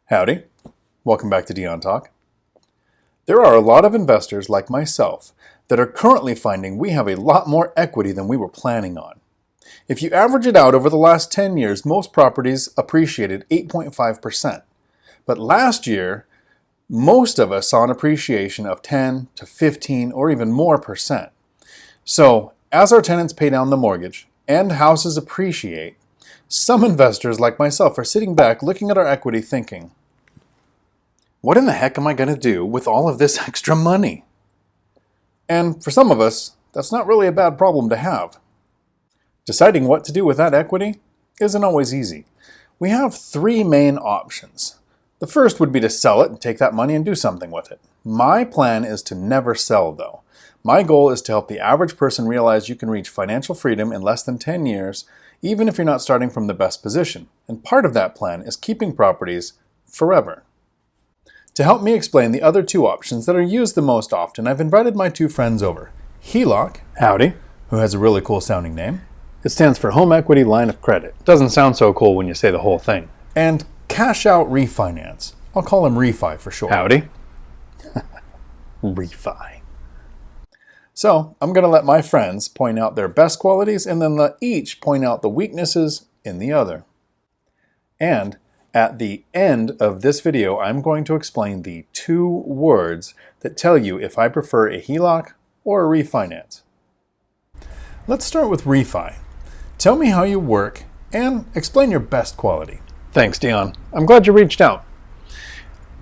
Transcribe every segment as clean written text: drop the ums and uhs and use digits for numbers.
Howdy, welcome back to Dion Talk. There are a lot of investors like myself that are currently finding we have a lot more equity than we were planning on. If you average it out over the last 10 years, most properties appreciated 8.5%. But last year, most of us saw an appreciation of 10 to 15 or even more percent. So as our tenants pay down the mortgage and houses appreciate, some investors like myself are sitting back looking at our equity thinking, what in the heck am I going to do with all of this extra money? And for some of us, that's not really a bad problem to have. Deciding what to do with that equity isn't always easy. We have three main options. The first would be to sell it and take that money and do something with it. My plan is to never sell though. My goal is to help the average person realize you can reach financial freedom in less than 10 years, even if you're not starting from the best position. And part of that plan is keeping properties forever. To help me explain the other two options that are used the most often, I've invited my two friends over. HELOC, howdy, who has a really cool sounding name. It stands for Home Equity Line of Credit. Doesn't sound so cool when you say the whole thing. And Cash Out Refinance. I'll call him Refi for short. Howdy. Refi. So I'm going to let my friends point out their best qualities and then let each point out the weaknesses in the other. And at the end of this video, I'm going to explain the two words that tell you if I prefer a HELOC or a refinance. Let's start with Refi. Tell me how you work and explain your best quality. Thanks, Dion. I'm glad you reached out.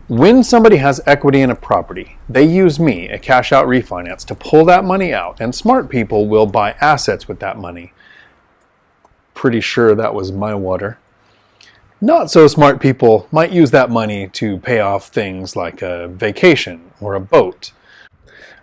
When somebody has equity in a property, they use me, a cash out refinance, to pull that money out, and smart people will buy assets with that money. Pretty sure that was my water. Not so smart people might use that money to pay off things like a vacation or a boat.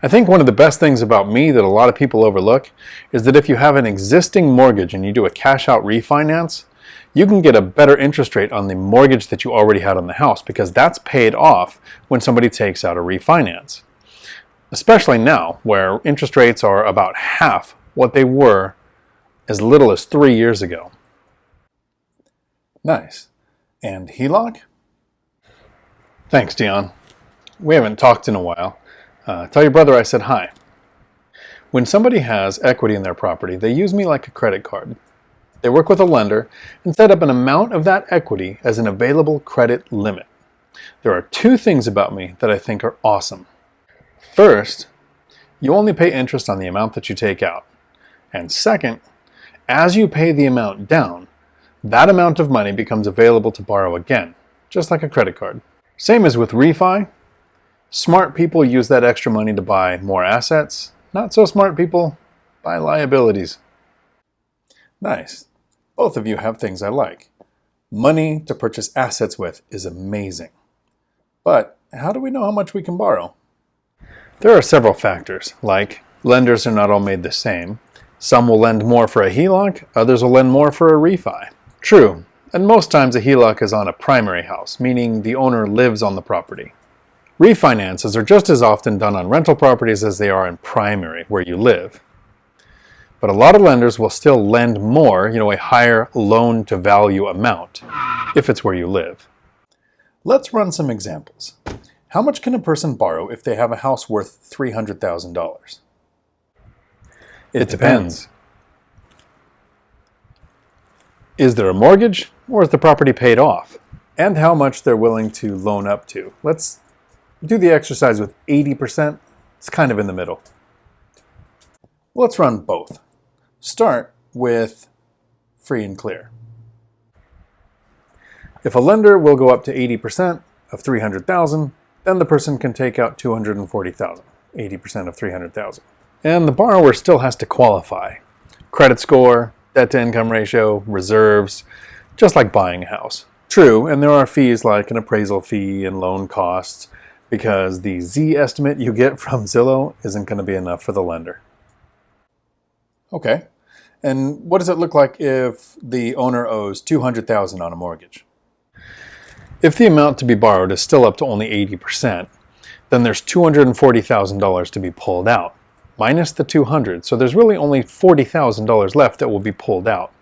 I think one of the best things about me that a lot of people overlook is that if you have an existing mortgage and you do a cash out refinance, you can get a better interest rate on the mortgage that you already had on the house because that's paid off when somebody takes out a refinance. Especially now, where interest rates are about half what they were as little as 3 years ago. Nice. And HELOC? Thanks, Dion. We haven't talked in a while. Tell your brother I said hi. When somebody has equity in their property, they use me like a credit card. They work with a lender and set up an amount of that equity as an available credit limit. There are two things about me that I think are awesome. First, you only pay interest on the amount that you take out. And second, as you pay the amount down, that amount of money becomes available to borrow again, just like a credit card. Same as with Refi. Smart people use that extra money to buy more assets. Not so smart people buy liabilities. Nice. Both of you have things I like. Money to purchase assets with is amazing. But how do we know how much we can borrow? There are several factors, like lenders are not all made the same. Some will lend more for a HELOC, others will lend more for a refi. True, and most times a HELOC is on a primary house, meaning the owner lives on the property. Refinances are just as often done on rental properties as they are in primary, where you live. But a lot of lenders will still lend more, a higher loan to value amount, if it's where you live. Let's run some examples. How much can a person borrow if they have a house worth $300,000? It depends. Is there a mortgage, or is the property paid off? And how much they're willing to loan up to. Let's do the exercise with 80%. It's kind of in the middle. Let's run both. Start with free and clear. If a lender will go up to 80% of $300,000, then the person can take out $240,000, 80% of $300,000. And the borrower still has to qualify. Credit score, debt to income ratio, reserves, just like buying a house. True, and there are fees like an appraisal fee and loan costs because the Z estimate you get from Zillow isn't going to be enough for the lender. Okay, and what does it look like if the owner owes $200,000 on a mortgage? If the amount to be borrowed is still up to only 80%, then there's $240,000 to be pulled out, minus the $200,000. So there's really only $40,000 left that will be pulled out.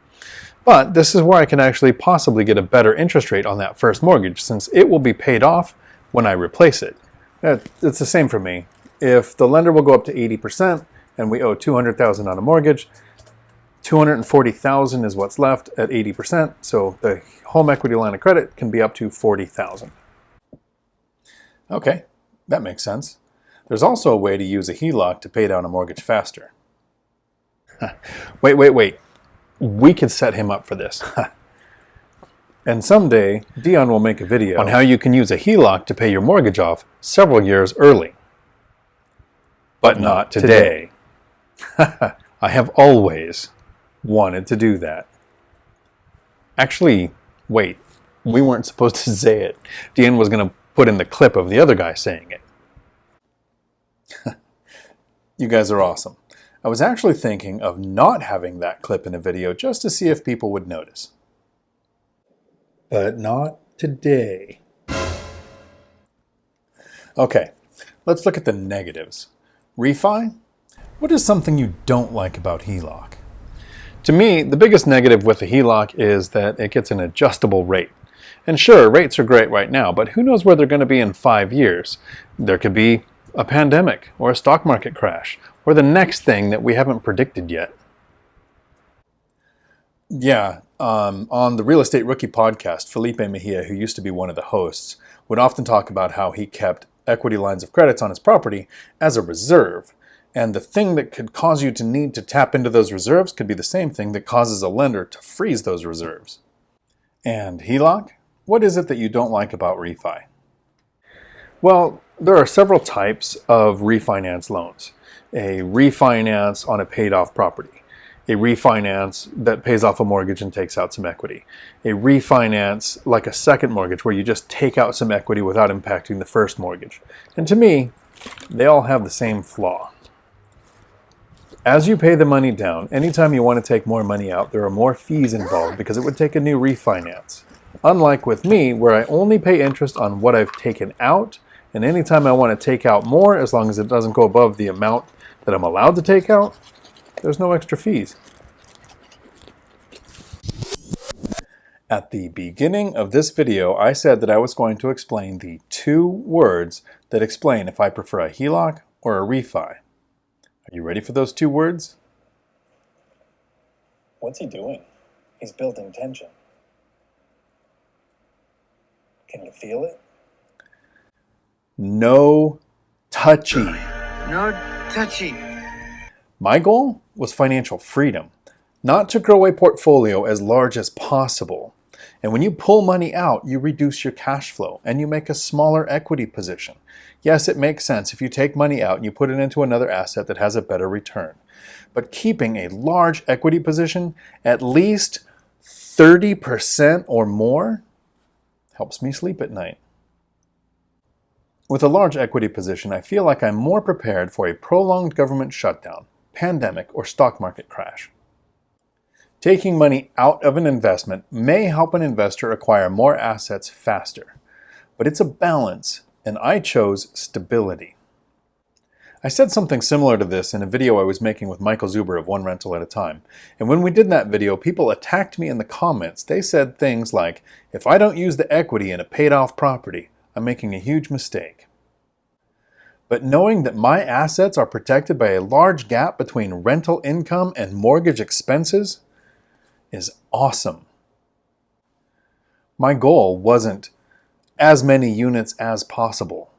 But this is where I can actually possibly get a better interest rate on that first mortgage, since it will be paid off when I replace it. It's the same for me. If the lender will go up to 80% and we owe $200,000 on a mortgage, $240,000 is what's left at 80%. So the home equity line of credit can be up to $40,000. Okay, that makes sense. There's also a way to use a HELOC to pay down a mortgage faster. Wait. We could set him up for this. And someday, Dion will make a video on how you can use a HELOC to pay your mortgage off several years early. But not today. I have always wanted to do that. Actually, wait. We weren't supposed to say it. Dion was going to put in the clip of the other guy saying it. You guys are awesome. I was actually thinking of not having that clip in a video just to see if people would notice. But not today. Okay, let's look at the negatives. Refi? What is something you don't like about HELOC? To me, the biggest negative with the HELOC is that it gets an adjustable rate. And sure, rates are great right now, but who knows where they're going to be in 5 years? There could be a pandemic or a stock market crash or the next thing that we haven't predicted yet. Yeah, on the Real Estate Rookie podcast, Felipe Mejia, who used to be one of the hosts, would often talk about how he kept equity lines of credits on his property as a reserve. And the thing that could cause you to need to tap into those reserves could be the same thing that causes a lender to freeze those reserves. And HELOC? What is it that you don't like about refi? Well, there are several types of refinance loans. A refinance on a paid off property. A refinance that pays off a mortgage and takes out some equity. A refinance like a second mortgage where you just take out some equity without impacting the first mortgage. And to me, they all have the same flaw. As you pay the money down, anytime you want to take more money out, there are more fees involved because it would take a new refinance. Unlike with me, where I only pay interest on what I've taken out, and anytime I want to take out more, as long as it doesn't go above the amount that I'm allowed to take out, there's no extra fees. At the beginning of this video, I said that I was going to explain the 2 words that explain if I prefer a HELOC or a refi. Are you ready for those 2 words? What's he doing? He's building tension. Can you feel it? No touchy. No touchy. My goal was financial freedom, not to grow a portfolio as large as possible. And when you pull money out, you reduce your cash flow and you make a smaller equity position. Yes, it makes sense if you take money out and you put it into another asset that has a better return. But keeping a large equity position, at least 30% or more, helps me sleep at night. With a large equity position, I feel like I'm more prepared for a prolonged government shutdown, pandemic, or stock market crash. Taking money out of an investment may help an investor acquire more assets faster, but it's a balance, and I chose stability. I said something similar to this in a video I was making with Michael Zuber of One Rental at a Time, and when we did that video, people attacked me in the comments. They said things like, if I don't use the equity in a paid-off property, I'm making a huge mistake. But knowing that my assets are protected by a large gap between rental income and mortgage expenses is awesome. My goal wasn't as many units as possible.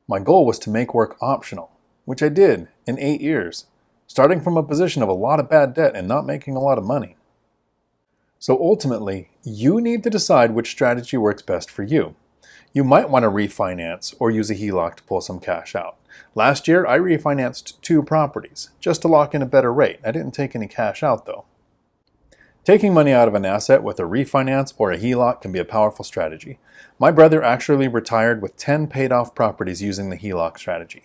My goal was to make work optional, which I did in 8 years, starting from a position of a lot of bad debt and not making a lot of money. So ultimately, you need to decide which strategy works best for you. You might want to refinance or use a HELOC to pull some cash out. Last year, I refinanced 2 properties just to lock in a better rate. I didn't take any cash out though. Taking money out of an asset with a refinance or a HELOC can be a powerful strategy. My brother actually retired with 10 paid off properties using the HELOC strategy.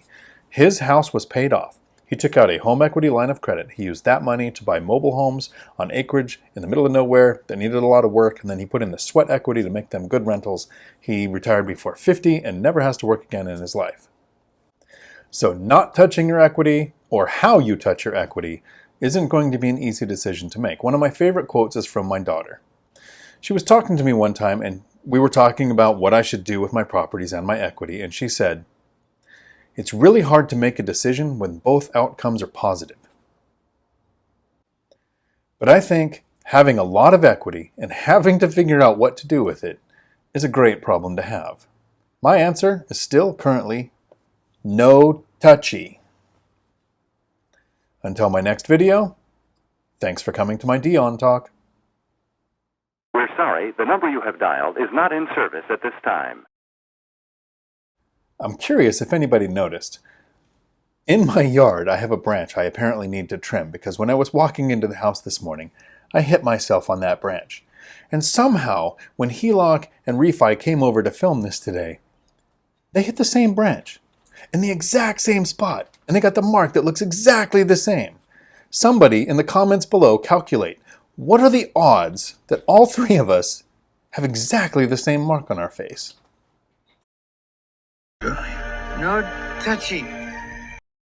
His house was paid off. He took out a home equity line of credit. He used that money to buy mobile homes on acreage in the middle of nowhere that needed a lot of work, and then he put in the sweat equity to make them good rentals. He retired before 50 and never has to work again in his life. So not touching your equity or how you touch your equity isn't going to be an easy decision to make. One of my favorite quotes is from my daughter. She was talking to me one time and we were talking about what I should do with my properties and my equity, and she said, "It's really hard to make a decision when both outcomes are positive." But I think having a lot of equity and having to figure out what to do with it is a great problem to have. My answer is still currently no touchy. Until my next video, thanks for coming to my Dion Talk. We're sorry, the number you have dialed is not in service at this time. I'm curious if anybody noticed. In my yard, I have a branch I apparently need to trim because when I was walking into the house this morning, I hit myself on that branch. And somehow, when HELOC and Refi came over to film this today, they hit the same branch in the exact same spot, and they got the mark that looks exactly the same. Somebody in the comments below calculate, what are the odds that all three of us have exactly the same mark on our face? No touchy.